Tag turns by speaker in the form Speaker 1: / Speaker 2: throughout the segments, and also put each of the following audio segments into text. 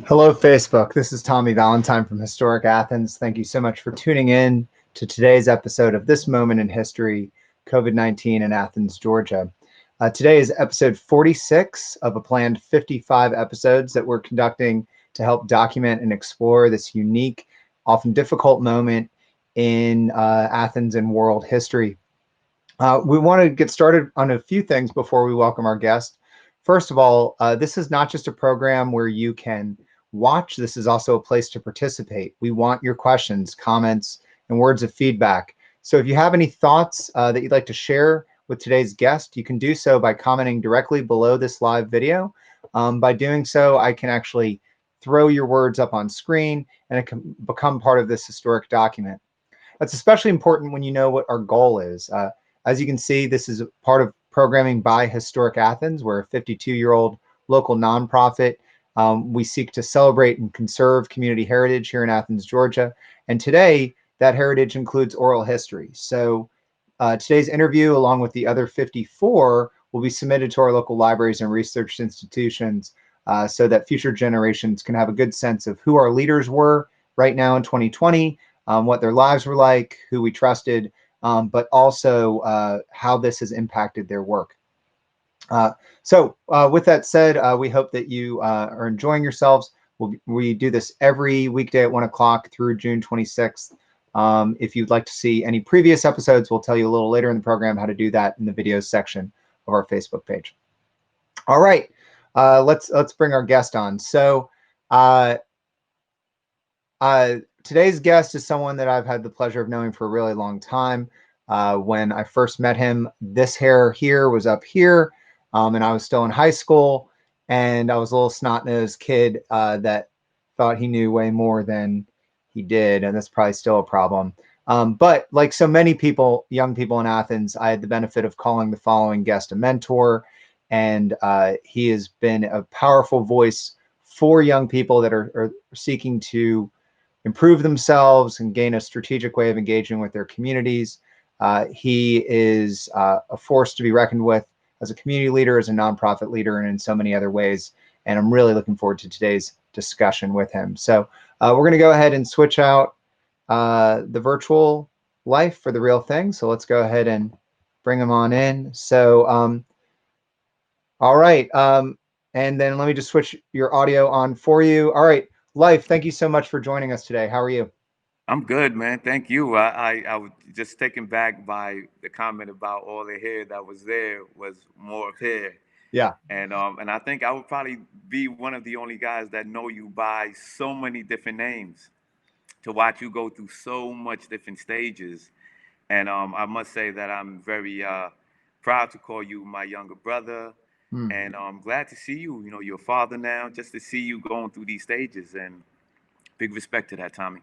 Speaker 1: Hello, Facebook. This is Tommy Valentine from Historic Athens. Thank you so much for tuning in to today's episode of This Moment in History, COVID-19 in Athens, Georgia. Today is episode 46 of a planned 55 episodes that we're conducting to help document and explore this unique, often difficult moment in Athens and world history. We want to get started on a few things before we welcome our guest. First of all, this is not just a program where you can watch. This is also a place to participate. We want your questions, comments, and words of feedback. So if you have any thoughts that you'd like to share with today's guest, you can do so by commenting directly below this live video. By doing so, I can actually throw your words up on screen and it can become part of this historic document. That's especially important when you know what our goal is. As you can see, this is a part of programming by Historic Athens. We're a 52-year-old local nonprofit. We seek to celebrate and conserve community heritage here in Athens, Georgia. And today, that heritage includes oral history. So today's interview, along with the other 54, will be submitted to our local libraries and research institutions so that future generations can have a good sense of who our leaders were right now in 2020, what their lives were like, who we trusted, but also how this has impacted their work. So with that said, we hope that you are enjoying yourselves. We do this every weekday at 1 o'clock through June 26th. If you'd like to see any previous episodes, we'll tell you a little later in the program how to do that in the videos section of our Facebook page. All right, let's bring our guest on. So today's guest is someone that I've had the pleasure of knowing for a really long time. When I first met him, this hair here was up here. And I was still in high school, and I was a little snot-nosed kid that thought he knew way more than he did, and that's probably still a problem. But like so many people, young people in Athens, I had the benefit of calling the following guest a mentor, and he has been a powerful voice for young people that are seeking to improve themselves and gain a strategic way of engaging with their communities. He is a force to be reckoned with as a community leader, as a nonprofit leader, and in so many other ways. And I'm really looking forward to today's discussion with him. So we're going to go ahead and switch out the virtual life for the real thing. So let's go ahead and bring him on in. So, all right. And then let me just switch your audio on for you. All right. Life, thank you so much for joining us today. How are you?
Speaker 2: I'm good, man. Thank you. I was just taken back by the comment about all the hair that was there was more of hair.
Speaker 1: Yeah.
Speaker 2: And I think I would probably be one of the only guys that know you by so many different names to watch you go through so much different stages. And I must say that I'm very proud to call you my younger brother.
Speaker 1: Hmm.
Speaker 2: And I'm glad to see you, your father now, just to see you going through these stages. And big respect to that, Tommy.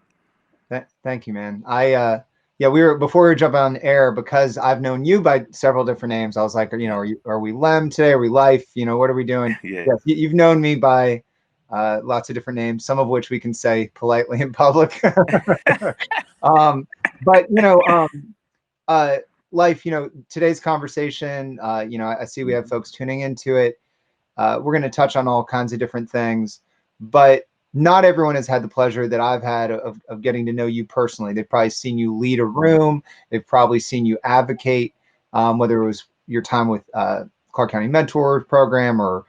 Speaker 1: Thank you, man. Yeah, we were before we jump on air because I've known you by several different names. I was like,
Speaker 2: Yeah.
Speaker 1: are we Lem today? Are we Life? What are we doing?
Speaker 2: Yeah.
Speaker 1: Yes, you've known me by lots of different names, some of which we can say politely in public. um, but uh, Life. Today's conversation. I see we have
Speaker 2: Mhm.
Speaker 1: folks tuning into it. We're going to touch on all kinds of different things, but not everyone has had the pleasure that I've had of getting to know you personally. They've probably seen you lead a room. They've probably seen you advocate, whether it was your time with Clark County Mentor Program or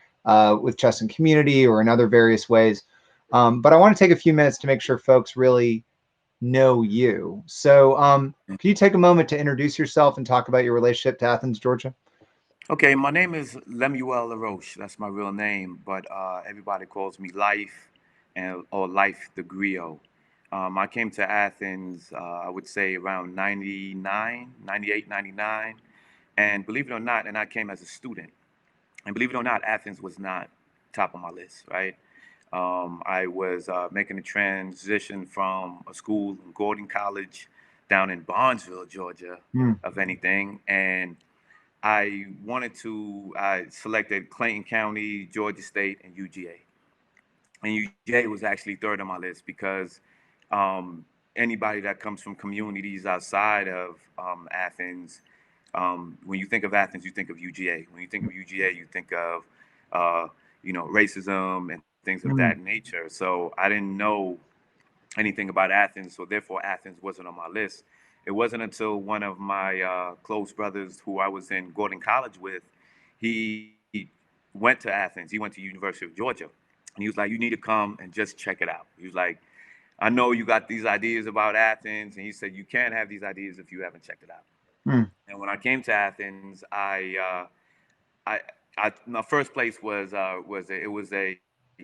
Speaker 1: with Chesson Community or in other various ways. But I want to take a few minutes to make sure folks really know you. So can you take a moment to introduce yourself and talk about your relationship to Athens, Georgia?
Speaker 2: Okay, my name is Lemuel LaRoche. That's my real name, but everybody calls me Life and or Life the Griot. I came to Athens, I would say around 99, 98, 99. And believe it or not, and I came as a student. And believe it or not, Athens was not top of my list, right? I was making a transition from a school in Gordon College down in Barnesville, Georgia,
Speaker 1: Hmm.
Speaker 2: of anything. And I selected Clayton County, Georgia State, and UGA. And UGA was actually third on my list because anybody that comes from communities outside of Athens, when you think of Athens, you think of UGA. When you think of UGA, you think of, racism and things things of that nature. So I didn't know anything about Athens, so therefore Athens wasn't on my list. It wasn't until one of my close brothers, who I was in Gordon College with, he went to Athens. He went to University of Georgia, and he was like, "You need to come and just check it out." He was like, "I know you got these ideas about Athens," and he said, "You can't have these ideas if you haven't checked it out."
Speaker 1: Mm.
Speaker 2: And when I came to Athens, my first place it was a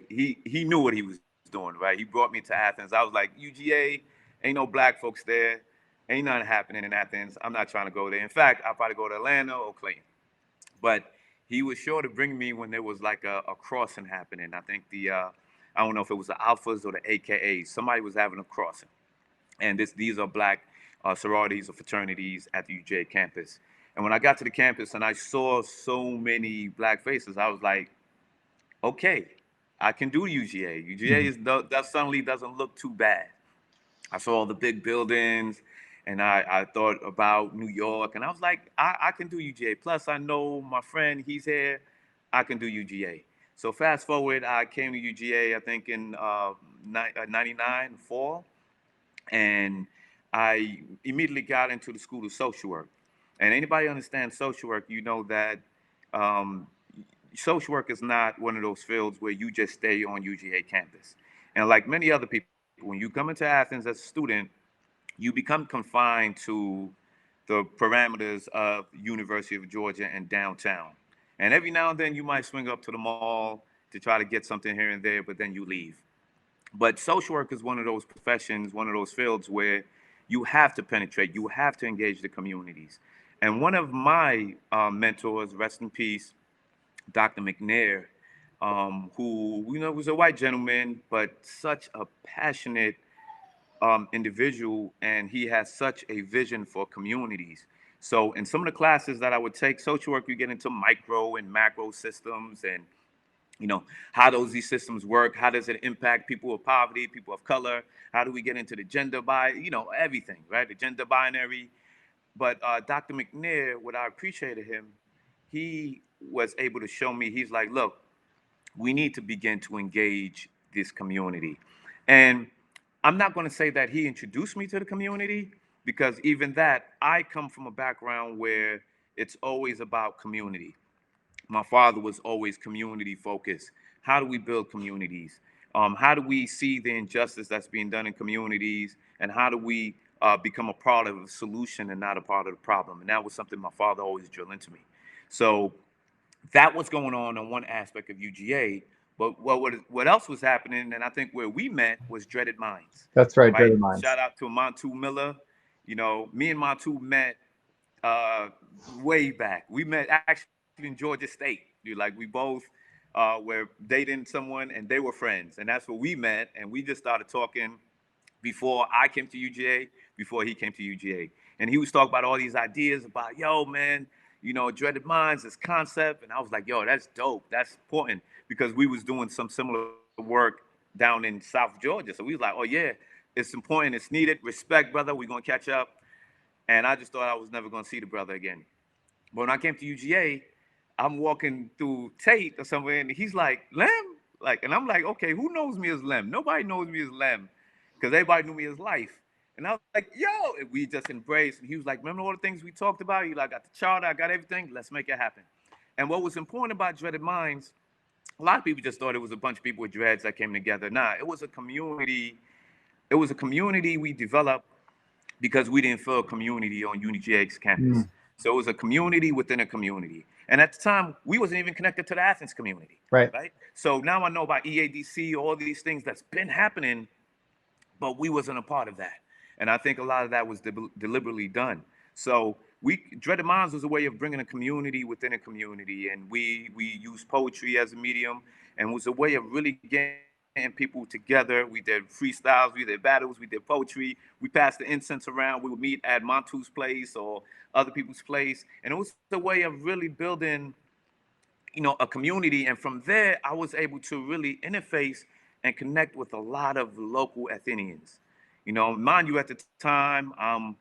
Speaker 2: he knew what he was doing, right? He brought me to Athens. I was like, UGA, ain't no black folks there, ain't nothing happening in Athens. I'm not trying to go there. In fact, I'll probably go to Atlanta or Clayton. But he was sure to bring me when there was like a crossing happening. I think I don't know if it was the Alphas or the AKAs. Somebody was having a crossing, and these are black sororities or fraternities at the UGA campus. And when I got to the campus and I saw so many black faces, I was like, okay, I can do UGA. UGA that suddenly doesn't look too bad. I saw all the big buildings, and I thought about New York, and I was like, I can do UGA. Plus, I know my friend, he's here. I can do UGA. So fast forward, I came to UGA, I think in 99 fall, and I immediately got into the School of Social Work. And anybody understands social work, you know that um, social work is not one of those fields where you just stay on UGA campus. And like many other people, when you come into Athens as a student, you become confined to the parameters of University of Georgia and downtown. And every now and then you might swing up to the mall to try to get something here and there, but then you leave. But social work is one of those professions, one of those fields where you have to penetrate, you have to engage the communities. And one of my mentors, rest in peace, Dr. McNair, who was a white gentleman, but such a passionate individual, and he has such a vision for communities. So, in some of the classes that I would take, social work, you get into micro and macro systems, and you know how these systems work. How does it impact people of poverty, people of color? How do we get into the gender everything, right? The gender binary. But Dr. McNair, what I appreciated him, he was able to show me. He's like, look, we need to begin to engage this community. And I'm not going to say that he introduced me to the community, because even that, I come from a background where it's always about community. My father was always community focused. How do we build communities? How do we see the injustice that's being done in communities? And how do we become a part of the solution and not a part of the problem? And that was something my father always drilled into me. So that was going on one aspect of UGA. But what else was happening, and I think where we met, was Dreaded Minds,
Speaker 1: That's right,
Speaker 2: right?
Speaker 1: Dreaded Minds.
Speaker 2: Shout out to Montu Miller. Me and Montu met uh, way back. We met actually in Georgia State. We both were dating someone, and they were friends, and that's where we met. And we just started talking before I came to UGA, before he came to UGA. And he was talking about all these ideas about, yo, man, Dreaded Minds, this concept. And I was like, yo, that's dope. That's important, because we was doing some similar work down in South Georgia. So we was like, oh, yeah, it's important. It's needed. Respect, brother. We're going to catch up. And I just thought I was never going to see the brother again. But when I came to UGA, I'm walking through Tate or somewhere, and he's like, Lem? And I'm like, okay, who knows me as Lem? Nobody knows me as Lem, because everybody knew me as Life. And I was like, yo, and we just embraced. And he was like, remember all the things we talked about? I got the charter, I got everything. Let's make it happen. And what was important about Dreaded Minds, a lot of people just thought it was a bunch of people with dreads that came together. Nah, it was a community. It was a community we developed because we didn't feel community on UGA's campus.
Speaker 1: Mm.
Speaker 2: So it was a community within a community. And at the time, we wasn't even connected to the Athens community,
Speaker 1: Right.
Speaker 2: right? So now I know about EADC, all these things that's been happening, but we wasn't a part of that. And I think a lot of that was deliberately done. So Dreaded Minds was a way of bringing a community within a community, and we used poetry as a medium, and was a way of really getting people together. We did freestyles, we did battles, we did poetry. We passed the incense around. We would meet at Montu's place or other people's place, and it was a way of really building a community. And from there I was able to really interface and connect with a lot of local Athenians. Mind you, at the time, now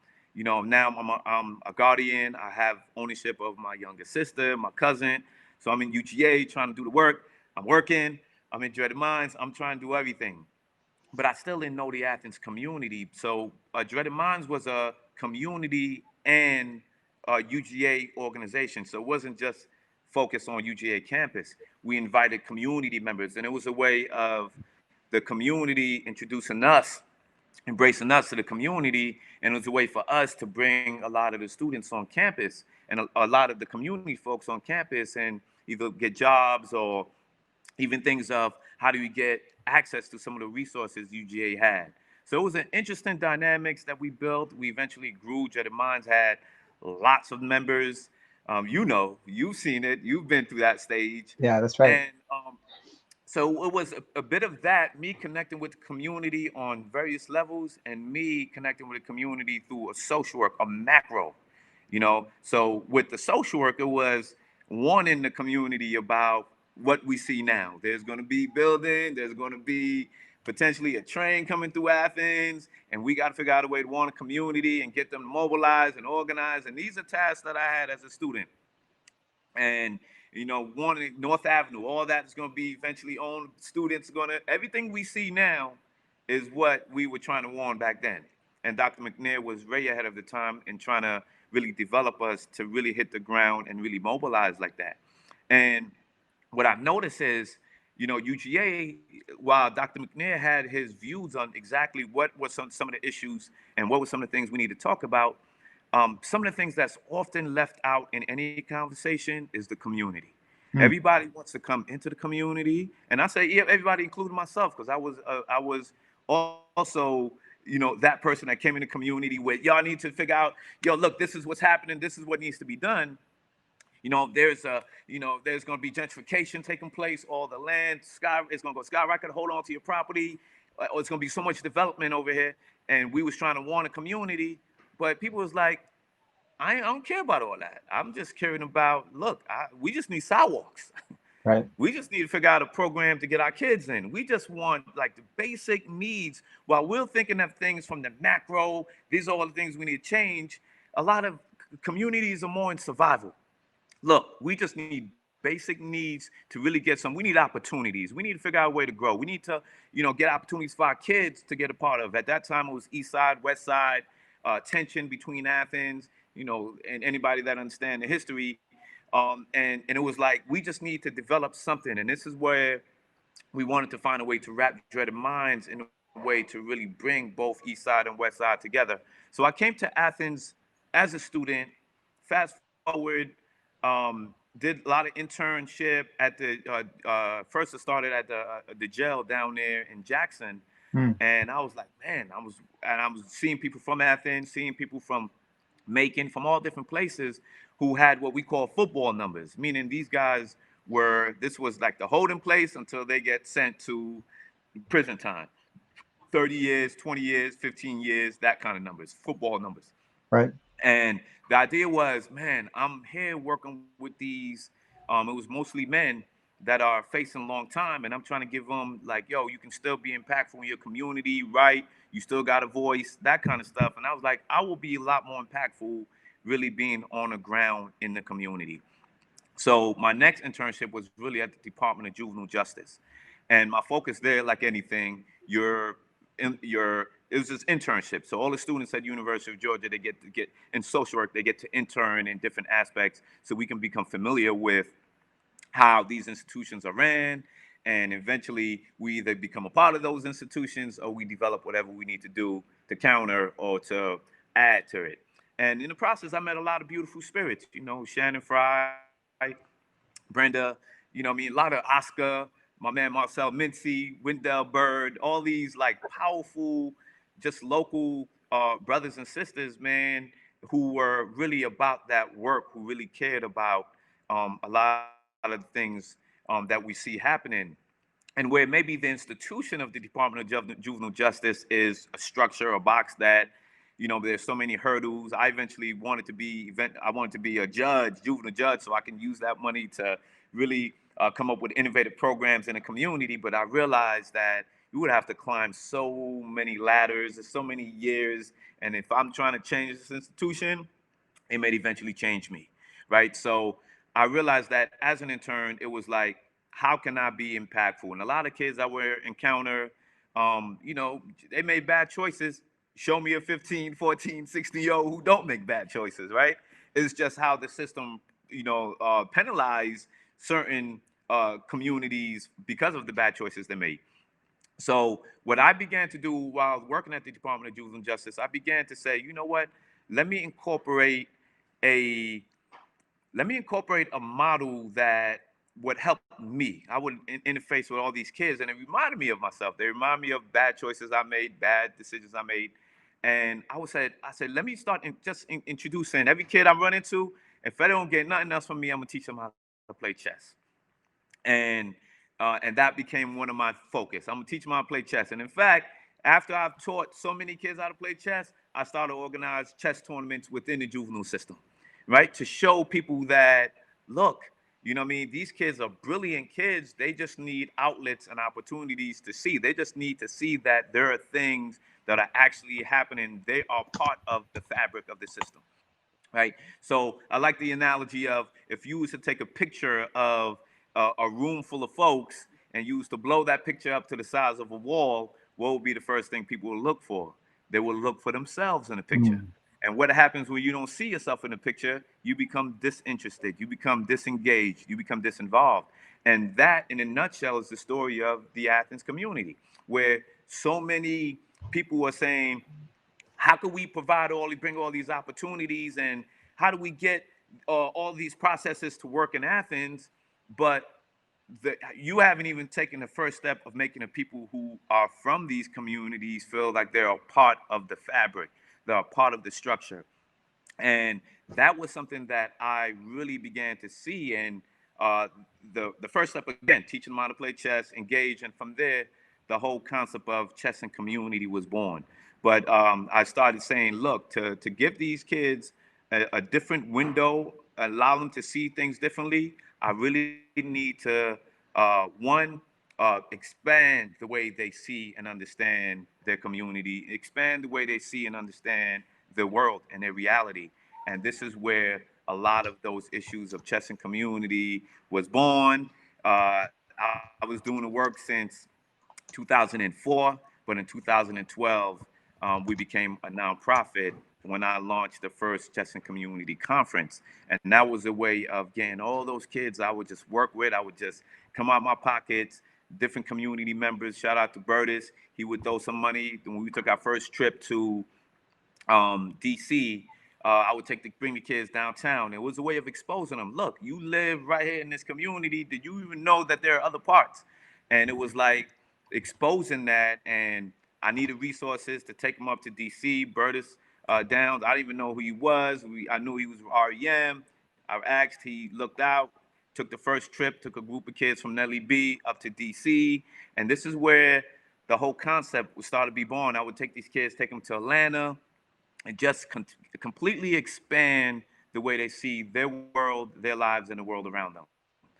Speaker 2: I'm a guardian. I have ownership of my younger sister, my cousin. So I'm in UGA trying to do the work. I'm working, I'm in Dreaded Minds. I'm trying to do everything. But I still didn't know the Athens community. So Dreaded Minds was a community and UGA organization. So it wasn't just focused on UGA campus. We invited community members, and it was a way of the community introducing us, embracing us to the community, and it was a way for us to bring a lot of the students on campus and a lot of the community folks on campus and either get jobs or even things of how do we get access to some of the resources UGA had. So it was an interesting dynamics that we built. We eventually grew. Dreaded Minds had lots of members. You've seen it. You've been through that stage.
Speaker 1: Yeah, that's right.
Speaker 2: And so it was a bit of that, me connecting with the community on various levels and me connecting with the community through a social work, a macro, So with the social work, it was warning the community about what we see now. There's going to be building, there's going to be potentially a train coming through Athens, and we got to figure out a way to warn the community and get them mobilized and organized. And these are tasks that I had as a student. And wanting North Avenue, all that is going to be eventually owned. Students are going to, everything we see now is what we were trying to warn back then. And Dr. McNair was way ahead of the time in trying to really develop us to really hit the ground and really mobilize like that. And what I've noticed is, UGA, while Dr. McNair had his views on exactly what were some of the issues and what were some of the things we need to talk about, some of the things that's often left out in any conversation is the community.
Speaker 1: Hmm.
Speaker 2: Everybody wants to come into the community, and I say, yeah, everybody, including myself, because I was also, that person that came in the community with, y'all need to figure out, yo, look, this is what's happening, this is what needs to be done. There's going to be gentrification taking place. All the land, it's going to go skyrocket. Hold on to your property. Or it's going to be so much development over here. And we was trying to warn the community, but people was like, I don't care about all that. I'm just caring about, look, we just need sidewalks.
Speaker 1: Right.
Speaker 2: We just need to figure out a program to get our kids in. We just want like the basic needs. While we're thinking of things from the macro, these are all the things we need to change. A lot of communities are more in survival. Look, we just need basic needs to really get some. We need opportunities. We need to figure out a way to grow. We need to, get opportunities for our kids to get a part of. At that time, it was East Side, West Side, tension between Athens, and anybody that understand the history. And it was like, we just need to develop something. And this is where we wanted to find a way to wrap Dreaded Minds in a way to really bring both East Side and West Side together. So I came to Athens as a student. Fast forward, did a lot of internship at the first. I started at the jail down there in Jackson,
Speaker 1: Hmm.
Speaker 2: and I was like, man, I was seeing people from Athens, seeing people from Macon, from all different places who had what we call football numbers, meaning these guys this was like the holding place until they get sent to prison time. 30 years, 20 years, 15 years, that kind of numbers, football numbers.
Speaker 1: Right.
Speaker 2: And the idea was, man, I'm here working with these. It was mostly men that are facing a long time, and I'm trying to give them like, yo, you can still be impactful in your community, right? You still got a voice, that kind of stuff. And I was like, I will be a lot more impactful, really being on the ground in the community. So my next internship was really at the Department of Juvenile Justice, and my focus there, like anything, it was this internship. So all the students at University of Georgia, they get in social work, they get to intern in different aspects, so we can become familiar with how these institutions are ran, and eventually we either become a part of those institutions or we develop whatever we need to do to counter or to add to it. And in the process, I met a lot of beautiful spirits. Shannon Fry, Brenda, a lot of Oscar, my man Marcel Mincy, Wendell Bird, all these like powerful, just local brothers and sisters, man, who were really about that work, who really cared about a lot of things that we see happening. And where maybe the institution of the Department of Juvenile Justice is a structure, a box that, there's so many hurdles. I wanted to be a judge, juvenile judge, so I can use that money to really come up with innovative programs in the community. But I realized that you would have to climb so many ladders, so many years. And if I'm trying to change this institution, it may eventually change me, right? So I realized that as an intern, it was like how can I be impactful? And a lot of kids I would encounter, you know, they made bad choices. Show me a 15, 14, 16-year-old who don't make bad choices, right? It's just how the system, you know, penalize certain communities because of the bad choices they made. So what I began to do while working at the Department of Juvenile Justice, I began to say, you know what? Let me incorporate a let me incorporate a model that would help me. I would interface with all these kids, and it reminded me of myself. They remind me of bad choices I made, bad decisions I made, and I said, let me start introducing every kid I run into. If they don't get nothing else from me, I'm gonna teach them how to play chess, and and that became one of my focus. I'm gonna teach them how to play chess, and in fact, after I've taught so many kids how to play chess, I started to organize chess tournaments within the juvenile system, right? To show people that, look, you know what I mean? These kids are brilliant kids. They just need outlets and opportunities to see. They just need to see that there are things that are actually happening. They are part of the fabric of the system, right? So I like the analogy of if you was to take a picture of a room full of folks and you was to blow that picture up to the size of a wall, what would be the first thing people will look for? They will look for themselves in the picture.
Speaker 1: Mm.
Speaker 2: And what happens when you don't see yourself in the picture? You become disinterested, you become disengaged, you become disinvolved. And that, in a nutshell, is the story of the Athens community, where so many people are saying, how can we bring all these opportunities, and how do we get all these processes to work in Athens? But you haven't even taken the first step of making the people who are from these communities feel like they're a part of the fabric, they're a part of the structure. And that was something that I really began to see. And the first step, again, teaching them how to play chess, engage, and from there, the whole concept of chess and community was born. But I started saying, look, to give these kids a different window, allow them to see things differently, I really need to, one, expand the way they see and understand their community, expand the way they see and understand the world and their reality. And this is where a lot of those issues of chess and community was born. I was doing the work since 2004, but in 2012, we became a nonprofit when I launched the first Chess and Community Conference. And that was a way of getting all those kids I would just work with. I would just come out my pockets, different community members. Shout out to Burtis. He would throw some money. When we took our first trip to DC, I would bring the kids downtown. It was a way of exposing them. Look, you live right here in this community. Did you even know that there are other parts? And it was like exposing that. And I needed resources to take them up to DC. Burtis Downs, I didn't even know who he was. I knew he was REM. I asked, he looked out, took the first trip, took a group of kids from Nellie B up to DC. And this is where the whole concept would start to be born. I would take these kids, take them to Atlanta, and just completely expand the way they see their world, their lives, and the world around them.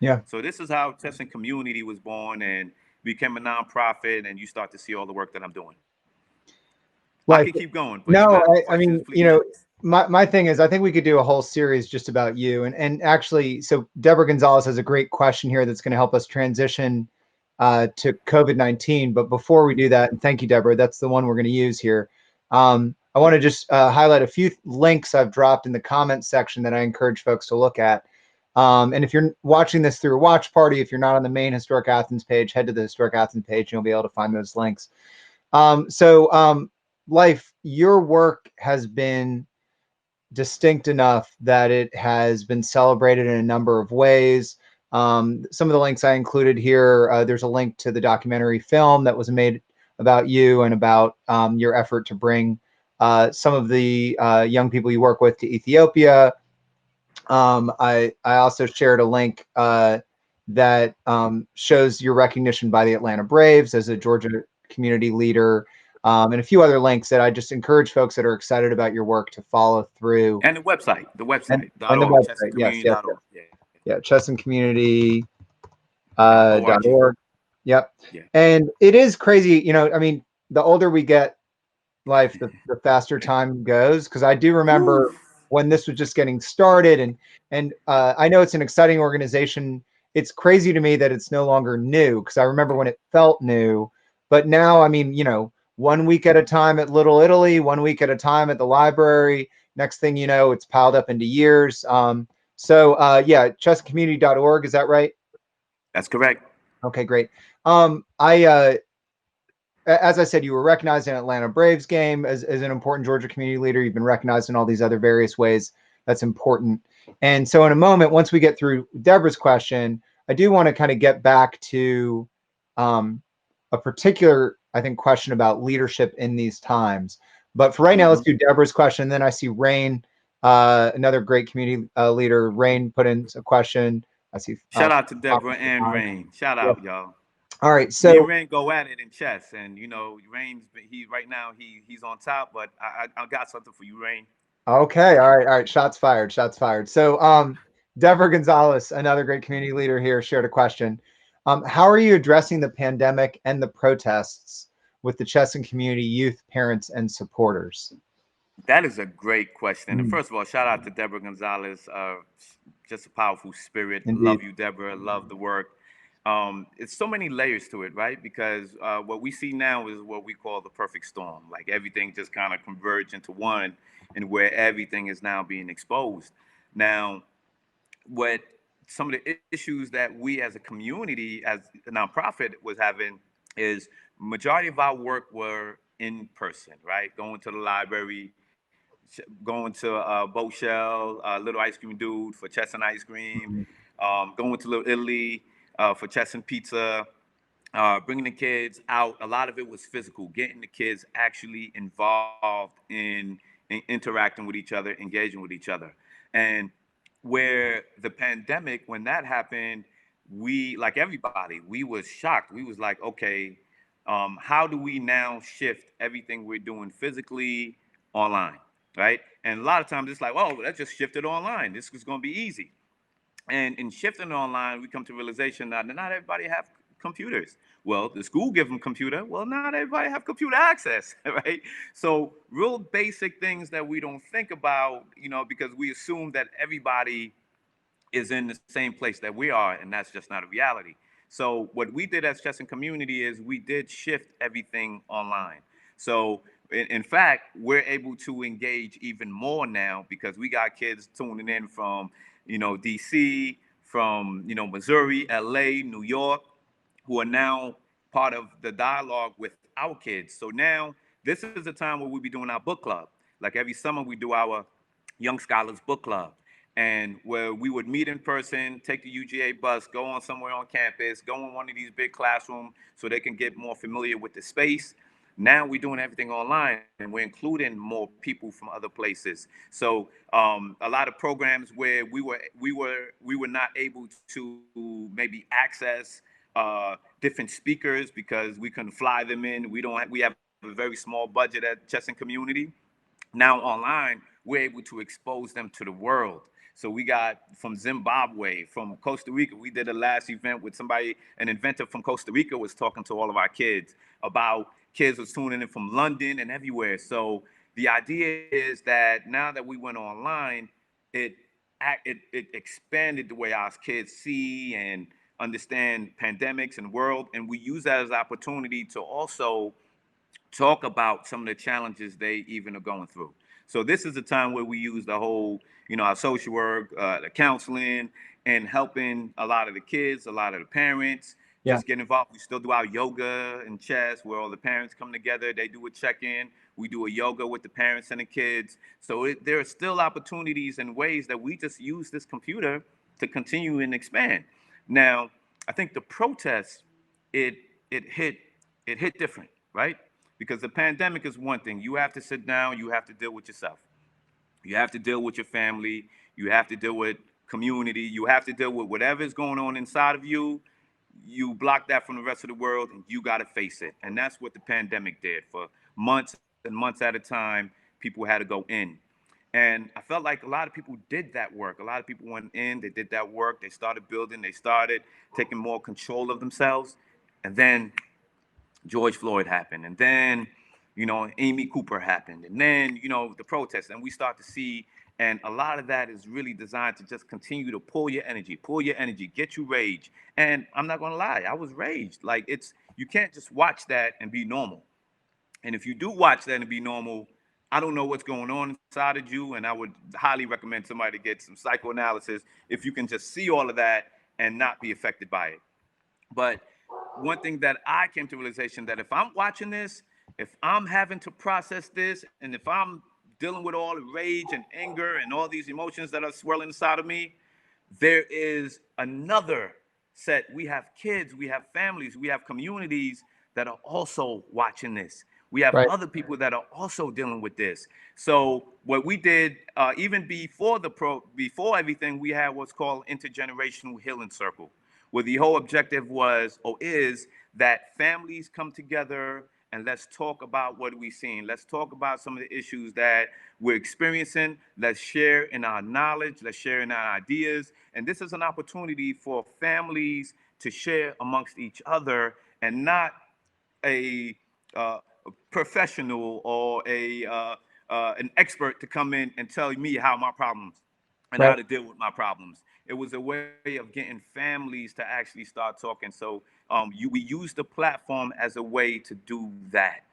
Speaker 1: Yeah.
Speaker 2: So this is how Chess and Community was born and became a nonprofit, and you start to see all the work that I'm doing. I can keep going, but you got questions,
Speaker 1: I mean,
Speaker 2: please.
Speaker 1: you know, my thing is, I think we could do a whole series just about you. And actually, so Deborah Gonzalez has a great question here that's going to help us transition to COVID-19. But before we do that, and thank you, Deborah, that's the one we're going to use here. I want to just highlight a few links I've dropped in the comments section that I encourage folks to look at. And if you're watching this through a watch party, if you're not on the main Historic Athens page, head to the Historic Athens page and you'll be able to find those links. Life, your work has been distinct enough that it has been celebrated in a number of ways. Some of the links I included here, there's a link to the documentary film that was made about you and about your effort to bring some of the young people you work with to Ethiopia. I also shared a link that shows your recognition by the Atlanta Braves as a Georgia community leader, and a few other links that I just encourage folks that are excited about your work to follow through.
Speaker 2: And the website,
Speaker 1: and the website, yes, yeah, chessandcommunity.org. Yep.
Speaker 2: Yeah.
Speaker 1: And it is crazy, you know, I mean, the older we get, Life, the faster time goes, because I do remember when this was just getting started, and I know it's an exciting organization, it's crazy to me that it's no longer new, because I remember when it felt new. But now, I mean, 1 week at a time at Little Italy, 1 week at a time at the library. Next thing you know, it's piled up into years. Yeah, chesscommunity.org, is that right?
Speaker 2: That's correct.
Speaker 1: Okay, great. As I said, you were recognized in Atlanta Braves game as an important Georgia community leader. You've been recognized in all these other various ways. That's important. And so in a moment, once we get through Deborah's question, I do want to kind of get back to a particular, I think, question about leadership in these times. But for right now, let's do Deborah's question. Then I see Rain, another great community leader. Rain put in a question. I see.
Speaker 2: Shout out to Deborah and Rain. Shout
Speaker 1: Yep.
Speaker 2: out, y'all.
Speaker 1: All right,
Speaker 2: Me and
Speaker 1: so
Speaker 2: Rain go at it in chess, and Rain's he right now he's on top, but I got something for you, Rain.
Speaker 1: okay, all right. Shots fired. Shots fired. So, Deborah Gonzalez, another great community leader here, shared a question. How are you addressing the pandemic and the protests with the Chesson community youth, parents, and supporters?
Speaker 2: That is a great question. And
Speaker 1: Mm,
Speaker 2: first of all, shout out to Deborah Gonzalez. Just a powerful spirit.
Speaker 1: indeed.
Speaker 2: Love you, Deborah. Love the work. It's so many layers to it, right? Because what we see now is what we call the perfect storm. Like everything just kind of converge into one, and where everything is now being exposed. Now, what some of the issues that we as a community, as a nonprofit, was having is majority of our work were in person, right? Going to the library, going to Boat Shell, Little Ice Cream Dude for chess and ice cream,
Speaker 1: Mhm.
Speaker 2: going to Little Italy for chess and pizza, bringing the kids out. A lot of it was physical, getting the kids actually involved in interacting with each other, engaging with each other. And where the pandemic, when that happened, we, like everybody, we was shocked. We was like, okay, how do we now shift everything we're doing physically online, right? And a lot of times it's like, oh, let's just shift it online. This is going to be easy. And in shifting online, we come to realization that not everybody have computers. Well, the school give them computer. Well, not everybody have computer access, right? So real basic things that we don't think about, because we assume that everybody is in the same place that we are, and that's just not a reality. So what we did as Chess and Community is we did shift everything online. So in fact, we're able to engage even more now because we got kids tuning in from, DC, from, Missouri, LA, New York, who are now part of the dialogue with our kids. So now this is a time where we'll be doing our book club. Like every summer, we do our Young Scholars Book Club, and where we would meet in person, take the UGA bus, go on somewhere on campus, go in one of these big classrooms so they can get more familiar with the space. Now we're doing everything online, and we're including more people from other places. So a lot of programs where we were not able to maybe access different speakers because we couldn't fly them in. We have a very small budget at Chess and Community. Now online, we're able to expose them to the world. So we got from Zimbabwe, from Costa Rica. We did a last event with somebody, an inventor from Costa Rica was talking to all of our kids about kids was tuning in from London and everywhere. So the idea is that now that we went online, it it expanded the way our kids see and understand pandemics and world, and we use that as an opportunity to also talk about some of the challenges they even are going through. So this is a time where we use the whole, our social work, the counseling, and helping a lot of the kids, a lot of the parents
Speaker 1: Yeah.
Speaker 2: just get involved. We still do our yoga and chess where all the parents come together. They do a check-in. We do a yoga with the parents and the kids. So there are still opportunities and ways that we just use this computer to continue and expand. Now, I think the protests, it it hit it hit different, right? Because the pandemic is one thing. You have to sit down, you have to deal with yourself. You have to deal with your family, you have to deal with community, you have to deal with whatever is going on inside of you. You block that from the rest of the world and you got to face it. And that's what the pandemic did. For months and months at a time, people had to go in. And I felt like a lot of people did that work. A lot of people went in, they did that work, they started building, they started taking more control of themselves. And then George Floyd happened, and then Amy Cooper happened, and then the protests, and we start to see And a lot of that is really designed to just continue to pull your energy, get you rage. And I'm not gonna lie, I was raged. Like, it's, you can't just watch that and be normal. And if you do watch that and be normal, I don't know what's going on inside of you. And I would highly recommend somebody to get some psychoanalysis if you can just see all of that and not be affected by it. But one thing that I came to realization, that if I'm watching this, if I'm having to process this, and if I'm dealing with all the rage and anger and all these emotions that are swirling inside of me, there is another set. We have kids, we have families, we have communities that are also watching this. We have
Speaker 1: Right.
Speaker 2: other people that are also dealing with this. So what we did, even before everything, we had what's called intergenerational healing circle, where the whole objective was, or is, that families come together and let's talk about what we're seeing. Let's talk about some of the issues that we're experiencing. Let's share in our knowledge. Let's share in our ideas. And this is an opportunity for families to share amongst each other, and not a professional or an expert to come in and tell me how my problems and how
Speaker 1: Right.
Speaker 2: to deal with my problems. It was a way of getting families to actually start talking. So we use the platform as a way to do that.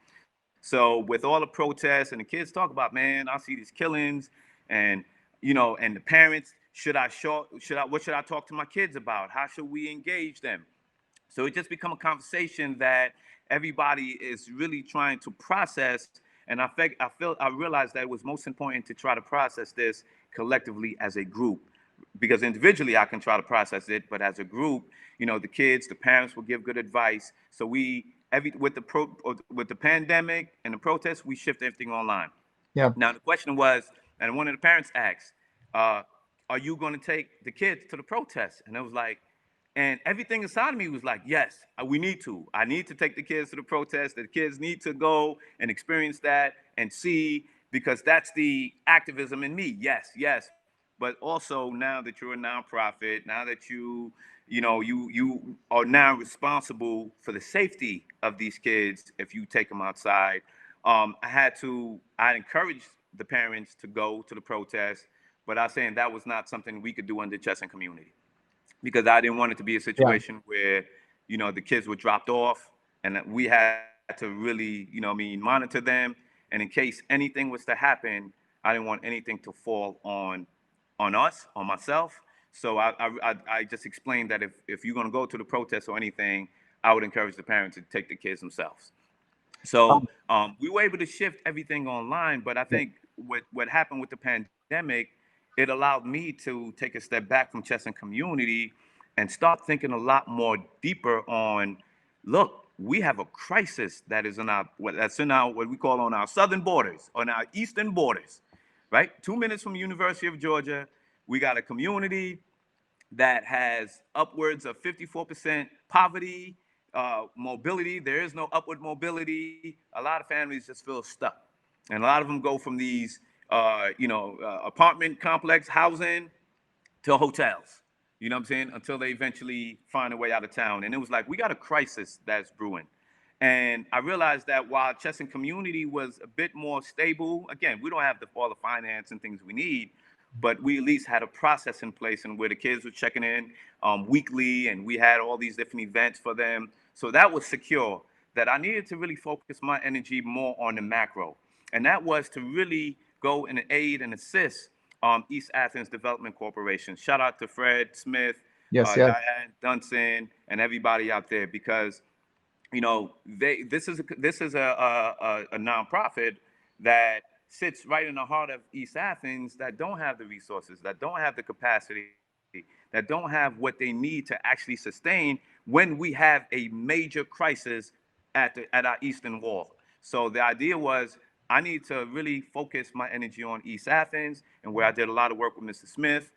Speaker 2: So with all the protests and the kids talk about, man, I see these killings, and and the parents, what should I talk to my kids about? How should we engage them? So it just become a conversation that everybody is really trying to process. And I realized that it was most important to try to process this collectively as a group, because individually I can try to process it, but as a group, the kids, the parents will give good advice. So we every with the pandemic and the protests, we shift everything online.
Speaker 1: Yeah.
Speaker 2: Now the question was, and one of the parents asked, uh, "Are you going to take the kids to the protest?" And I was like, and everything inside of me was like, "Yes, we need to. I need to take the kids to the protest. The kids need to go and experience that and see, because that's the activism in me. Yes, yes." But also, now that you're a nonprofit, now that you are now responsible for the safety of these kids if you take them outside. I encouraged the parents to go to the protest, but I was saying that was not something we could do under Chesson community, because I didn't want it to be a
Speaker 1: Yeah.
Speaker 2: situation where, the kids were dropped off and that we had to really, monitor them. And in case anything was to happen, I didn't want anything to fall on us, on myself. So I just explained that if you're going to go to the protest or anything, I would encourage the parents to take the kids themselves. So
Speaker 1: Um,
Speaker 2: we were able to shift everything online, but I
Speaker 1: yeah.
Speaker 2: think what happened with the pandemic, it allowed me to take a step back from chess and community and start thinking a lot more deeper on, look, we have a crisis that is in our what we call on our southern borders, on our eastern borders, right? 2 minutes from the University of Georgia, we got a community that has upwards of 54% poverty, mobility. There is no upward mobility. A lot of families just feel stuck. And a lot of them go from these, apartment complex housing to hotels. You know what I'm saying? Until they eventually find a way out of town. And it was like, we got a crisis that's brewing. And I realized that while Chesson community was a bit more stable, again, we don't have all the finance and things we need, but we at least had a process in place, and where the kids were checking in weekly, and we had all these different events for them. So that was secure. That I needed to really focus my energy more on the macro, and that was to really go and aid and assist East Athens Development Corporation. Shout out to Fred Smith,
Speaker 1: Yes. Yes.
Speaker 2: Diane Dunson, and everybody out there, because this is a nonprofit that sits right in the heart of East Athens, that don't have the resources, that don't have the capacity, that don't have what they need to actually sustain when we have a major crisis at our eastern wall. So the idea was, I need to really focus my energy on East Athens, and where I did a lot of work with Mr. Smith,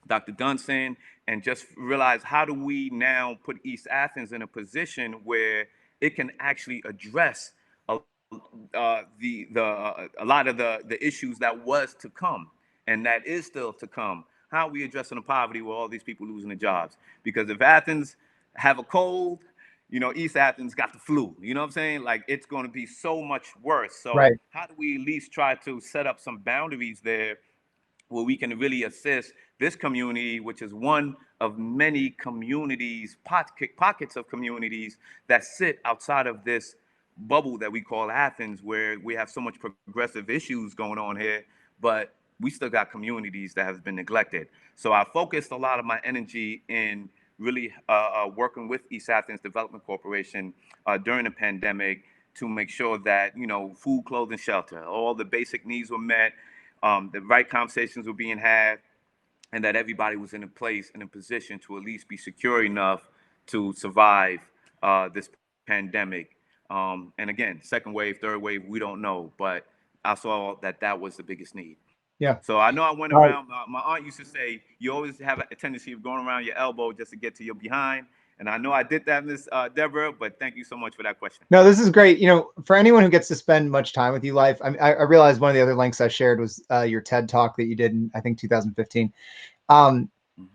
Speaker 2: Dr. Dunson, and just realize, how do we now put East Athens in a position where it can actually address a lot of the issues that was to come, and that is still to come. How are we addressing the poverty with all these people losing their jobs? Because if Athens have a cold, East Athens got the flu. You know what I'm saying? Like, it's going to be so much worse. So
Speaker 1: Right.
Speaker 2: how do we at least try to set up some boundaries there, where we can really assist this community, which is one of many communities, pockets of communities that sit outside of this bubble that we call Athens, where we have so much progressive issues going on here, but we still got communities that have been neglected. So I focused a lot of my energy in really working with East Athens Development Corporation during the pandemic to make sure that, you know, food, clothing, shelter, all the basic needs were met, the right conversations were being had, and that everybody was in a place and a position to at least be secure enough to survive this pandemic. And again, second wave, third wave, we don't know, but I saw that that was the biggest need.
Speaker 1: Yeah.
Speaker 2: So I know I went
Speaker 1: All right.
Speaker 2: around. My aunt used to say, you always have a tendency of going around your elbow just to get to your behind. And I know I did that, Miss Deborah, but thank you so much for that question.
Speaker 1: No, this is great. You know, for anyone who gets to spend much time with you, Life, I realized one of the other links I shared was your TED talk that you did in, I think, 2015.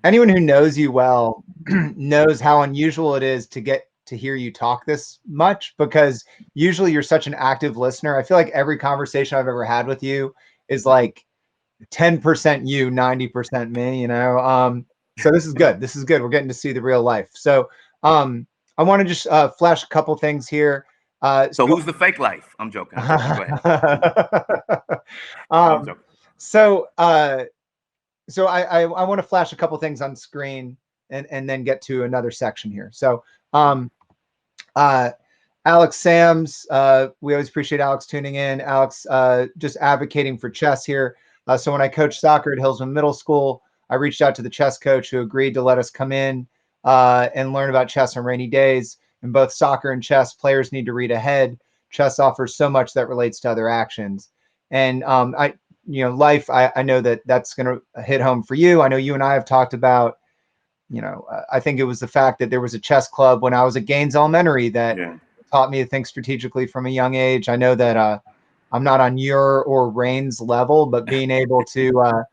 Speaker 1: Anyone who knows you well knows how unusual it is to get to hear you talk this much, because usually you're such an active listener. I feel like every conversation I've ever had with you is like 10% you, 90% me, you know? So this is good. This is good. We're getting to see the real Life. So I want to just flash a couple things here.
Speaker 2: So who's the fake Life? I'm joking. I'm joking. Go ahead. I'm joking.
Speaker 1: So I want to flash a couple things on screen and then get to another section here. So Alex Sams, we always appreciate Alex tuning in. Alex just advocating for chess here. So when I coached soccer at Hillsman Middle School, I reached out to the chess coach who agreed to let us come in and learn about chess on rainy days. In both soccer and chess, players need to read ahead. Chess offers so much that relates to other actions. And Life, I know that that's going to hit home for you. I know you and I have talked about, I think it was the fact that there was a chess club when I was at Gaines Elementary that taught me to think strategically from a young age. I know that I'm not on your or Rain's level, but being able to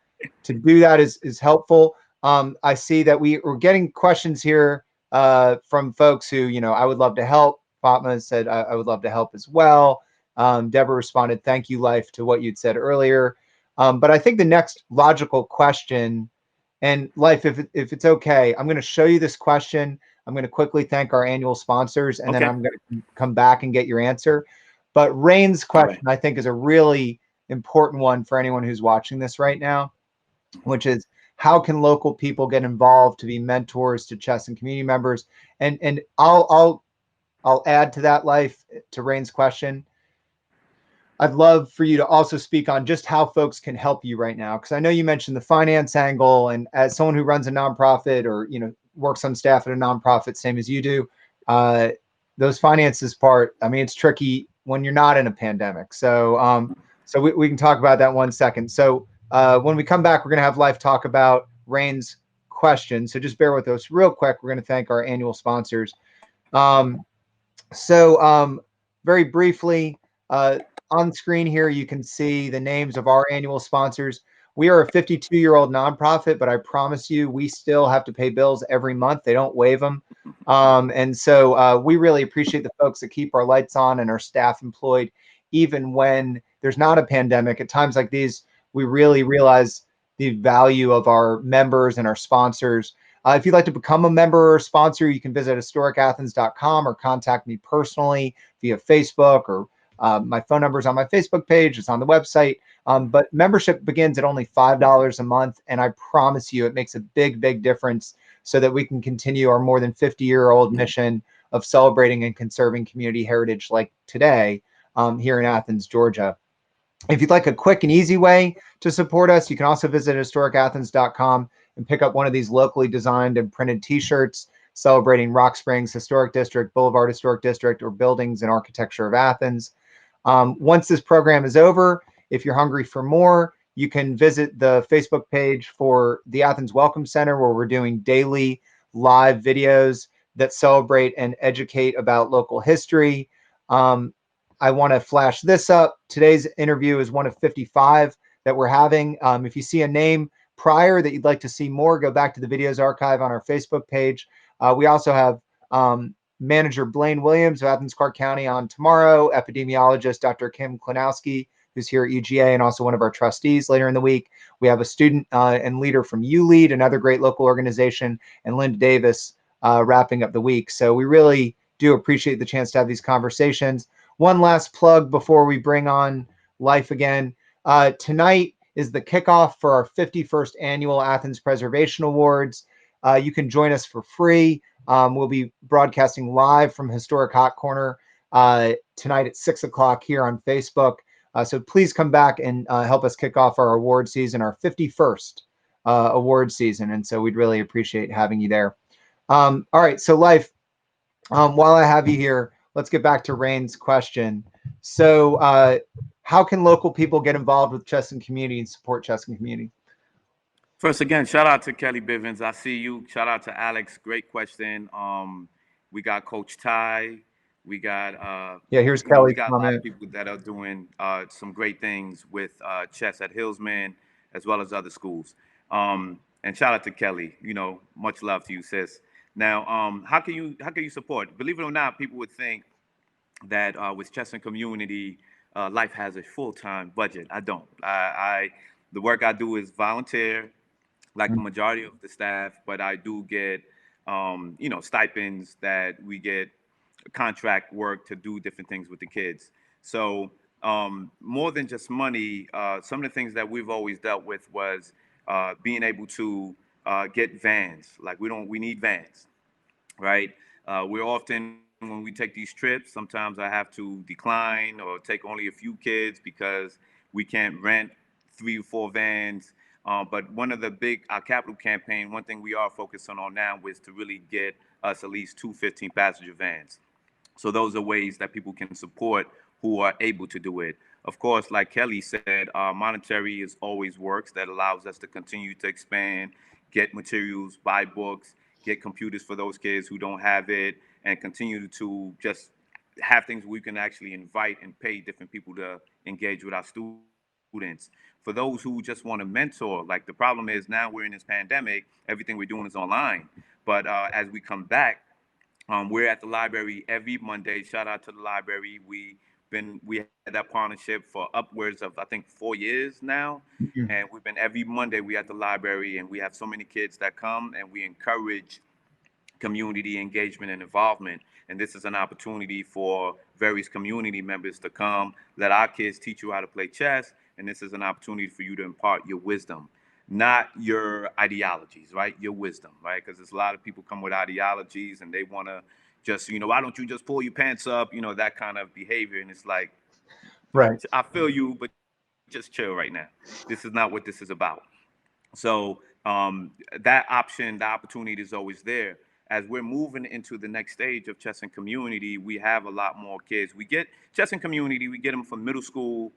Speaker 1: do that is helpful. I see that we're getting questions here from folks who, I would love to help. Fatma said, I would love to help as well. Deborah responded, thank you, Life, to what you'd said earlier. But I think the next logical question, and Life, if it's okay, I'm going to show you this question. I'm going to quickly thank our annual sponsors, and then I'm going to come back and get your answer. But Rain's question, I think, is a really important one for anyone who's watching this right now, which is, how can local people get involved to be mentors to chess and community members? And I'll add to that, Life, to Rain's question. I'd love for you to also speak on just how folks can help you right now, because I know you mentioned the finance angle, and as someone who runs a nonprofit or works on staff at a nonprofit, same as you do, those finances part, I mean, it's tricky when you're not in a pandemic. So we can talk about that in 1 second. So when we come back, we're going to have Life talk about Rain's question. So just bear with us real quick. We're going to thank our annual sponsors. Very briefly, on screen here, you can see the names of our annual sponsors. We are a 52-year-old nonprofit, but I promise you, we still have to pay bills every month. They don't waive them. And so we really appreciate the folks that keep our lights on and our staff employed, even when there's not a pandemic. At times like these, we really realize the value of our members and our sponsors. If you'd like to become a member or sponsor, you can visit historicathens.com or contact me personally via Facebook, or my phone number is on my Facebook page. It's on the website. But membership begins at only $5 a month. And I promise you, it makes a big, big difference so that we can continue our more than 50-year-old mission of celebrating and conserving community heritage like today here in Athens, Georgia. If you'd like a quick and easy way to support us, you can also visit historicathens.com and pick up one of these locally designed and printed t-shirts celebrating Rock Springs Historic District, Boulevard Historic District, or buildings and architecture of Athens. Once this program is over, if you're hungry for more, you can visit the Facebook page for the Athens Welcome Center, where we're doing daily live videos that celebrate and educate about local history. I want to flash this up. Today's interview is one of 55 that we're having. If you see a name prior that you'd like to see more, go back to the videos archive on our Facebook page. We also have Manager Blaine Williams of Athens Clarke County on tomorrow, epidemiologist Dr. Kim Klinowski who's here at UGA and also one of our trustees later in the week. We have a student and leader from ULEAD, another great local organization, and Linda Davis wrapping up the week. So we really do appreciate the chance to have these conversations. One last plug before we bring on Life again. Tonight is the kickoff for our 51st annual Athens Preservation Awards. You can join us for free. We'll be broadcasting live from Historic Hot Corner tonight at 6 o'clock here on Facebook. So please come back and help us kick off our award season, our 51st award season. And so we'd really appreciate having you there. All right, so Life, while I have you here, let's get back to Rain's question. So how can local people get involved with Chesson Community and support Chesson Community?
Speaker 2: First, again, shout out to Kelly Bivens. I see you. Shout out to Alex. Great question. We got Coach Ty. We got
Speaker 1: here's
Speaker 2: we
Speaker 1: Kelly's
Speaker 2: got a lot
Speaker 1: comment.
Speaker 2: of people that are doing some great things with chess at Hillsman as well as other schools. And shout out to Kelly. Much love to you, sis. Now, how can you support? Believe it or not, people would think that with Chesson Community, Life has a full-time budget. I don't. The work I do is volunteer, like the majority of the staff, but I do get, stipends that we get contract work to do different things with the kids. So more than just money, some of the things that we've always dealt with was being able to get vans. Like we need vans, right? We're often when we take these trips, sometimes I have to decline or take only a few kids because we can't rent 3 or 4 vans. But one of the our capital campaign, one thing we are focusing on now is to really get us at least 2 15-passenger vans. So those are ways that people can support who are able to do it. Of course, like Kelly said, monetary is always works that allows us to continue to expand, get materials, buy books, get computers for those kids who don't have it, and continue to just have things we can actually invite and pay different people to engage with our students. For those who just want to mentor, like the problem is now we're in this pandemic, everything we're doing is online. But as we come back, we're at the library every Monday. Shout out to the library. We had that partnership for upwards of I think 4 years now, and we've been every Monday. We at the library, and we have so many kids that come, and we encourage community engagement and involvement. And this is an opportunity for various community members to come, let our kids teach you how to play chess. And this is an opportunity for you to impart your wisdom, not your ideologies, right? Your wisdom, right? Because there's a lot of people come with ideologies and they want to just, why don't you just pull your pants up, that kind of behavior. And it's like,
Speaker 1: Right.
Speaker 2: I feel you, but just chill right now. This is not what this is about. So that option, the opportunity is always there. As we're moving into the next stage of Chesson Community, we have a lot more kids. We get Chesson Community, we get them from middle school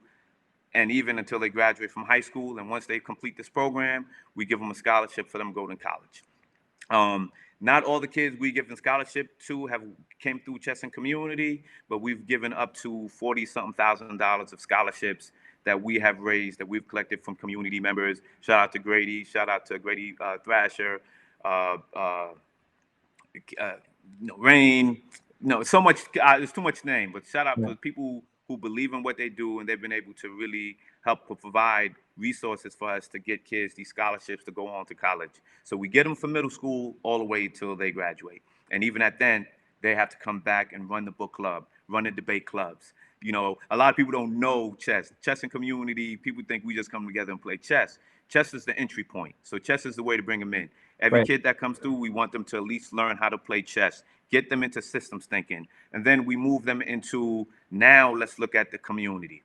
Speaker 2: and even until they graduate from high school. And once they complete this program, we give them a scholarship for them to go to college. Not all the kids we give the scholarship to have came through Chesson Community, but we've given up to $40-something thousand of scholarships that we have raised, that we've collected from community members. Shout out to Grady, shout out to Grady Thrasher, Rain. No, so much. There's too much name, but shout out to the people who believe in what they do, and they've been able to really help provide resources for us to get kids these scholarships to go on to college. So we get them from middle school all the way till they graduate, and even at then, they have to come back and run the book club, run the debate clubs. A lot of people don't know chess. Chesson Community, people think we just come together and play chess. Chess is the entry point. So chess is the way to bring them in. Every kid that comes through, we want them to at least learn how to play chess, get them into systems thinking. And then we move them into, now let's look at the community,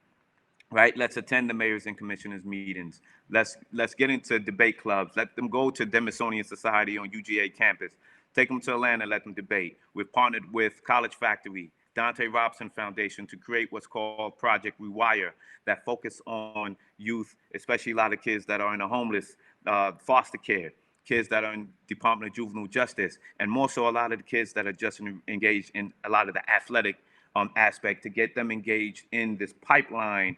Speaker 2: right? Let's attend the mayors and commissioners meetings. Let's get into debate clubs. Let them go to Demosonian Society on UGA campus. Take them to Atlanta, let them debate. We've partnered with College Factory, Dante Robson Foundation to create what's called Project Rewire that focus on youth, especially a lot of kids that are in the homeless, foster care, kids that are in Department of Juvenile Justice, and more so a lot of the kids that are just engaged in a lot of the athletic aspect to get them engaged in this pipeline.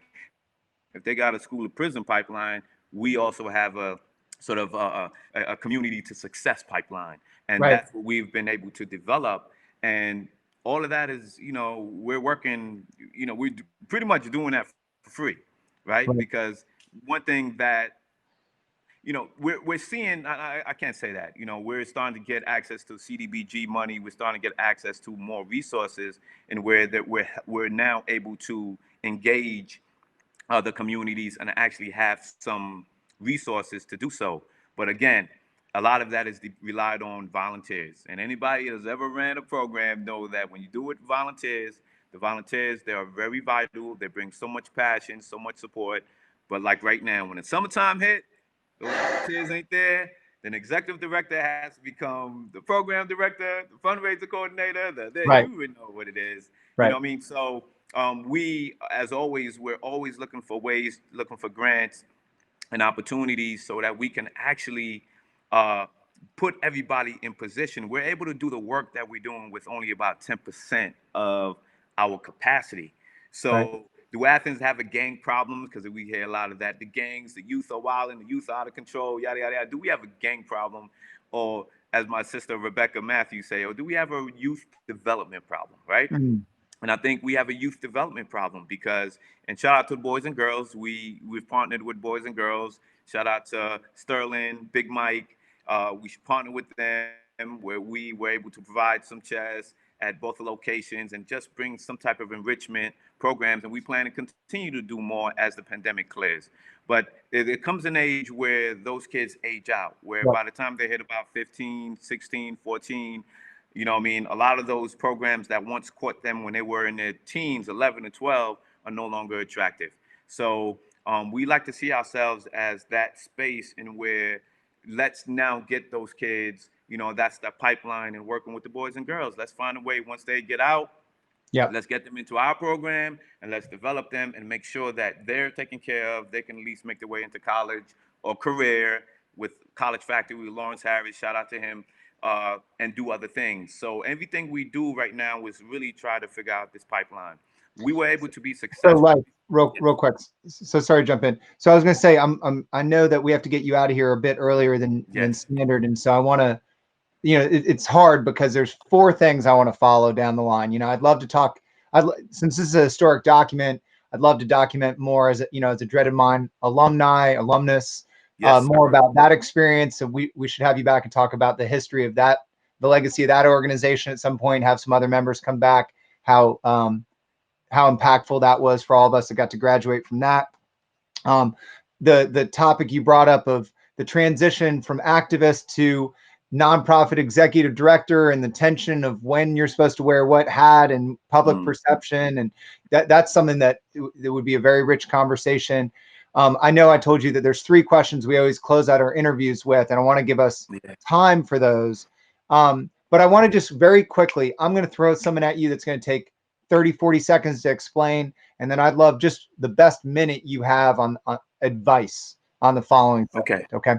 Speaker 2: If they got a school to prison pipeline, we also have a sort of a community to success pipeline. And that's what we've been able to develop. And all of that is, we're working, we're pretty much doing that for free. right?
Speaker 1: Right.
Speaker 2: Because one thing that we're seeing, I can't say that, we're starting to get access to CDBG money. We're starting to get access to more resources, and where that we're now able to engage other communities and actually have some resources to do so. But again, a lot of that is relied on volunteers. And anybody that's ever ran a program know that when you do it volunteers, the volunteers, they are very vital. They bring so much passion, so much support. But like right now, when the summertime hit, those volunteers ain't there. Then executive director has to become the program director, the fundraiser coordinator.
Speaker 1: Right.
Speaker 2: You would know what it is. You know
Speaker 1: Right.
Speaker 2: what I mean? So we, as always, we're always looking for ways, looking for grants and opportunities so that we can actually uh, put everybody in position. We're able to do the work that we're doing with only about 10% of our capacity.
Speaker 1: Right.
Speaker 2: So, do Athens have a gang problem? Because we hear a lot of that. The gangs, the youth are wild and the youth are out of control, yada, yada, yada. Do we have a gang problem? Or, as my sister Rebecca Matthews say, or do we have a youth development problem, right?
Speaker 1: Mm.
Speaker 2: And I think we have a youth development problem because, and shout out to the boys and girls. We've partnered with Boys and Girls. Shout out to Sterling, Big Mike. We partnered with them where we were able to provide some chairs at both locations and just bring some type of enrichment programs. And we plan to continue to do more as the pandemic clears. But it comes an age where those kids age out, where
Speaker 1: Right.
Speaker 2: by the time they hit about 15, 16, 14, what I mean? A lot of those programs that once caught them when they were in their teens, 11 to 12, are no longer attractive. So we like to see ourselves as that space in where let's now get those kids, that's the pipeline and working with the boys and girls. Let's find a way once they get out,
Speaker 1: Yep.
Speaker 2: let's get them into our program and let's develop them and make sure that they're taken care of. They can at least make their way into college or career with College Factory with Lawrence Harris. Shout out to him. And do other things. So everything we do right now is really try to figure out this pipeline. We were able to be
Speaker 1: So,
Speaker 2: successful.
Speaker 1: like,
Speaker 2: Yes.
Speaker 1: real quick. So sorry to jump in. So I was going to say, I know that we have to get you out of here a bit earlier than
Speaker 2: Yes.
Speaker 1: standard, and so I want to, it's hard because there's four things I want to follow down the line. I'd love to talk. Since this is a historic document, I'd love to document more as as a Dreaded Mind alumnus,
Speaker 2: Yes,
Speaker 1: more
Speaker 2: sir.
Speaker 1: about that experience. So we should have you back and talk about the history of that, the legacy of that organization at some point. Have some other members come back. How impactful that was for all of us that got to graduate from that. Um, the topic you brought up of the transition from activist to nonprofit executive director and the tension of when you're supposed to wear what hat and public
Speaker 2: Mm.
Speaker 1: perception, and that's something that would be a very rich conversation. I know I told you that there's three questions we always close out our interviews with, and I want to give us
Speaker 2: Yeah.
Speaker 1: time for those. But I want to just very quickly, I'm going to throw something at you that's going to take 30, 40 seconds to explain. And then I'd love just the best minute you have on advice on the following
Speaker 2: Okay.
Speaker 1: subject. Okay.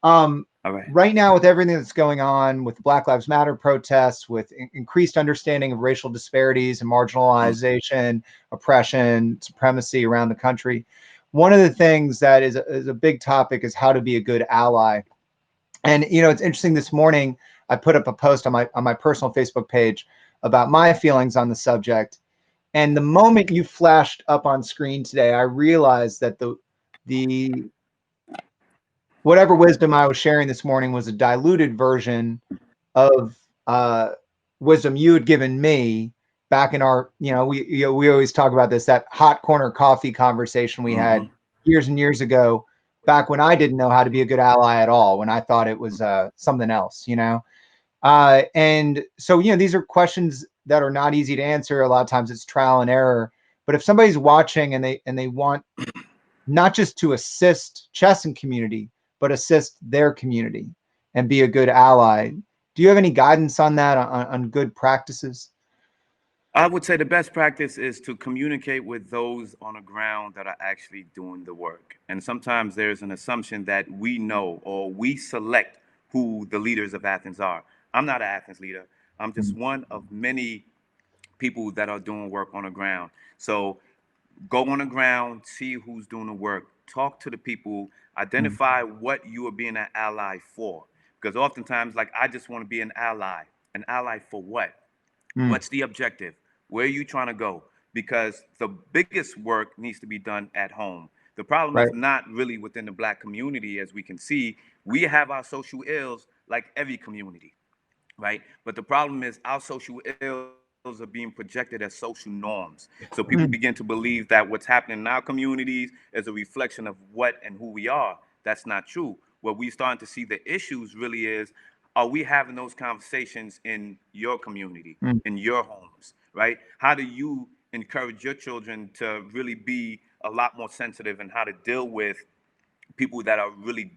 Speaker 1: Um,
Speaker 2: All right.
Speaker 1: right now, with everything that's going on with Black Lives Matter protests, with increased understanding of racial disparities and
Speaker 2: Mm.
Speaker 1: marginalization, oppression, supremacy around the country, one of the things that is a big topic is how to be a good ally. And it's interesting. This morning, I put up a post on my personal Facebook page about my feelings on the subject. And the moment you flashed up on screen today, I realized that the whatever wisdom I was sharing this morning was a diluted version of wisdom you had given me back in our, we always talk about this, that hot corner coffee conversation we had
Speaker 2: Mm-hmm.
Speaker 1: years and years ago, back when I didn't know how to be a good ally at all, when I thought it was something else. And so, these are questions that are not easy to answer. A lot of times it's trial and error. But if somebody's watching and they want not just to assist Chesson community, but assist their community and be a good ally, do you have any guidance on that, on good practices?
Speaker 2: I would say the best practice is to communicate with those on the ground that are actually doing the work. And sometimes there's an assumption that we know or we select who the leaders of Athens are. I'm not an Athens leader. I'm just one of many people that are doing work on the ground. So go on the ground, see who's doing the work, talk to the people,
Speaker 1: Mm,
Speaker 2: identify what you are being an ally for. Because oftentimes, like, I just want to be an ally. An ally for what?
Speaker 1: mm,
Speaker 2: What's the objective? Where are you trying to go? Because the biggest work needs to be done at home. The problem
Speaker 1: Right.
Speaker 2: is not really within the Black community. As we can see, we have our social ills like every community, right? But the problem is our social ills are being projected as social norms. So people begin to believe that what's happening in our communities is a reflection of what and who we are. That's not true. What we starting to see the issues really is, are we having those conversations in your community,
Speaker 1: Mm.
Speaker 2: in your homes, right? How do you encourage your children to really be a lot more sensitive and how to deal with people that are really,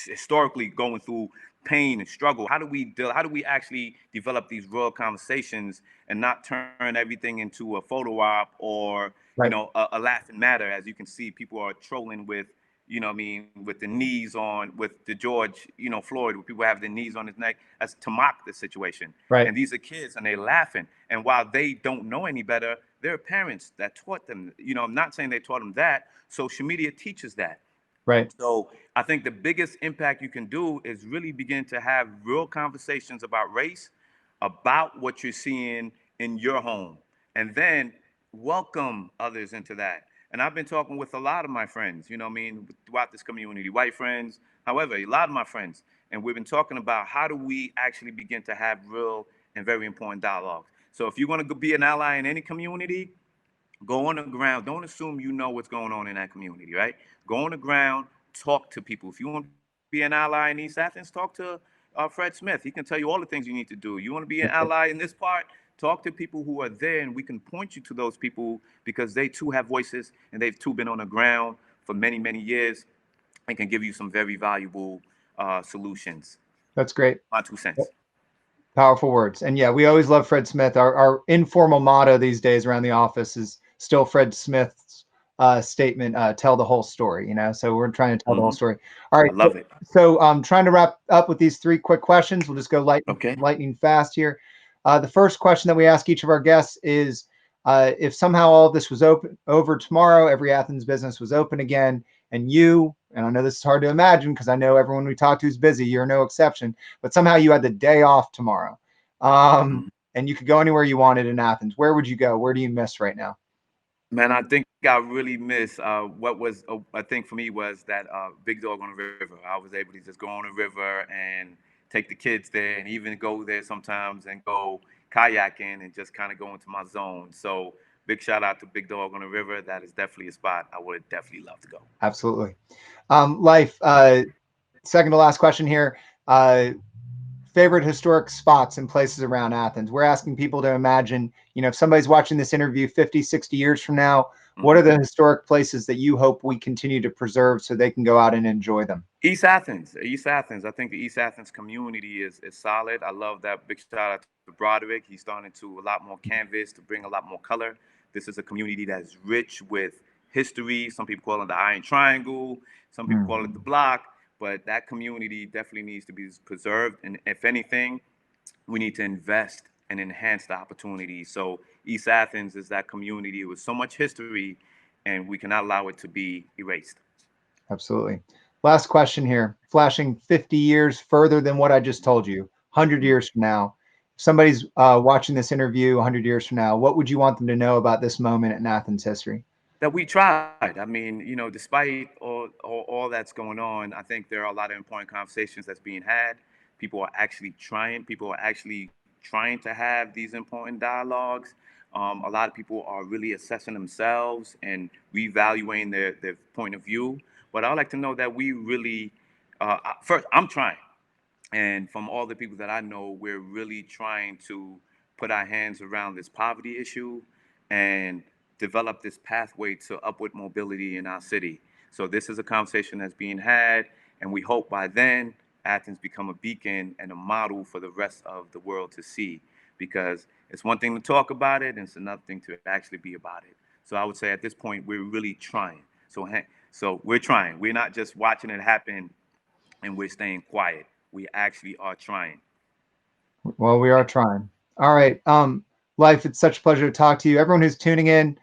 Speaker 2: historically going through pain and struggle? How do we deal? How do we actually develop these real conversations and not turn everything into a photo op or,
Speaker 1: Right.
Speaker 2: a laughing matter? As you can see, people are trolling with, with the knees on, with the George, Floyd, where people have their knees on his neck as to mock the situation.
Speaker 1: Right.
Speaker 2: And these are kids and they're laughing. And while they don't know any better, their parents that taught them, I'm not saying they taught them that. Social media teaches that.
Speaker 1: Right.
Speaker 2: So I think the biggest impact you can do is really begin to have real conversations about race, about what you're seeing in your home, and then welcome others into that. And I've been talking with a lot of my friends, throughout this community, white friends, however, a lot of my friends, and we've been talking about how do we actually begin to have real and very important dialogues. So if you're going to be an ally in any community, go on the ground. Don't assume you know what's going on in that community, right? Go on the ground, talk to people. If you want to be an ally in East Athens, talk to Fred Smith. He can tell you all the things you need to do. You want to be an ally in this part, talk to people who are there, and we can point you to those people because they too have voices and they've too been on the ground for many, many years and can give you some very valuable solutions.
Speaker 1: That's great.
Speaker 2: My 2 cents.
Speaker 1: Powerful words. And yeah, we always love Fred Smith. Our informal motto these days around the office is still Fred Smith's statement, tell the whole story, so we're trying to tell the whole story. All right.
Speaker 2: I love it.
Speaker 1: So trying to wrap up with these 3 quick questions. We'll just go
Speaker 2: Okay.
Speaker 1: lightning fast here. The first question that we ask each of our guests is, if somehow all of this was over tomorrow, every Athens business was open again, and I know this is hard to imagine because I know everyone we talk to is busy, you're no exception, but somehow you had the day off tomorrow, and you could go anywhere you wanted in Athens, where would you go? Where do you miss right now?
Speaker 2: Man, I think I really miss what was a thing for me was that Big Dog on the River. I was able to just go on the river and take the kids there, and even go there sometimes and go kayaking and just kind of go into my zone. So big shout out to Big Dog on the River. That is definitely a spot I would definitely love to go.
Speaker 1: Absolutely. Life, second to last question here. Favorite historic spots and places around Athens. We're asking people to imagine, if somebody's watching this interview 50, 60 years from now, what are the historic places that you hope we continue to preserve so they can go out and enjoy them?
Speaker 2: East Athens. I think the East Athens community is solid. I love that. Big shout out to Broderick. He's starting to a lot more canvas to bring a lot more color. This is a community that's rich with history. Some people call it the Iron Triangle. Some people call it the Block. But that community definitely needs to be preserved. And if anything, we need to invest and enhance the opportunities. So East Athens is that community with so much history, and we cannot allow it to be erased.
Speaker 1: Absolutely. Last question here, flashing 50 years further than what I just told you, 100 years from now. If somebody's watching this interview 100 years from now, what would you want them to know about this moment in Athens history?
Speaker 2: That we tried. I mean, despite all that's going on, I think there are a lot of important conversations that's being had. People are actually trying. People are actually trying to have these important dialogues. A lot of people are really assessing themselves and reevaluating their point of view. But I'd like to know that we really, first, I'm trying. And from all the people that I know, we're really trying to put our hands around this poverty issue and develop this pathway to upward mobility in our city. So this is a conversation that's being had, and we hope by then Athens become a beacon and a model for the rest of the world to see. Because it's one thing to talk about it, and it's another thing to actually be about it. So I would say at this point we're really trying. So we're trying. We're not just watching it happen and we're staying quiet. We actually are trying.
Speaker 1: Well, we are trying. All right. Life, it's such a pleasure to talk to you. Everyone who's tuning in,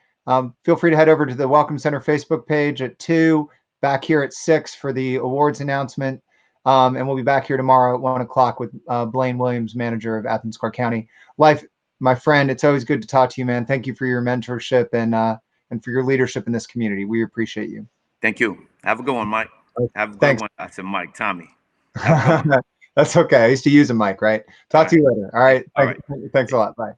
Speaker 1: feel free to head over to the Welcome Center Facebook page at 2, back here at 6 for the awards announcement. And we'll be back here tomorrow at 1 o'clock with Blaine Williams, manager of Athens Clarke County. Life, my friend, it's always good to talk to you, man. Thank you for your mentorship and for your leadership in this community. We appreciate you.
Speaker 2: Thank you. Have a good one, Mike. Have a good
Speaker 1: Thanks.
Speaker 2: one. I said Mike, Tommy. Have a good one.
Speaker 1: That's okay. I used to use a mic, right?
Speaker 2: All
Speaker 1: Talk to
Speaker 2: right.
Speaker 1: you later. All
Speaker 2: Yeah.
Speaker 1: right.
Speaker 2: All right.
Speaker 1: Thanks a lot. Bye.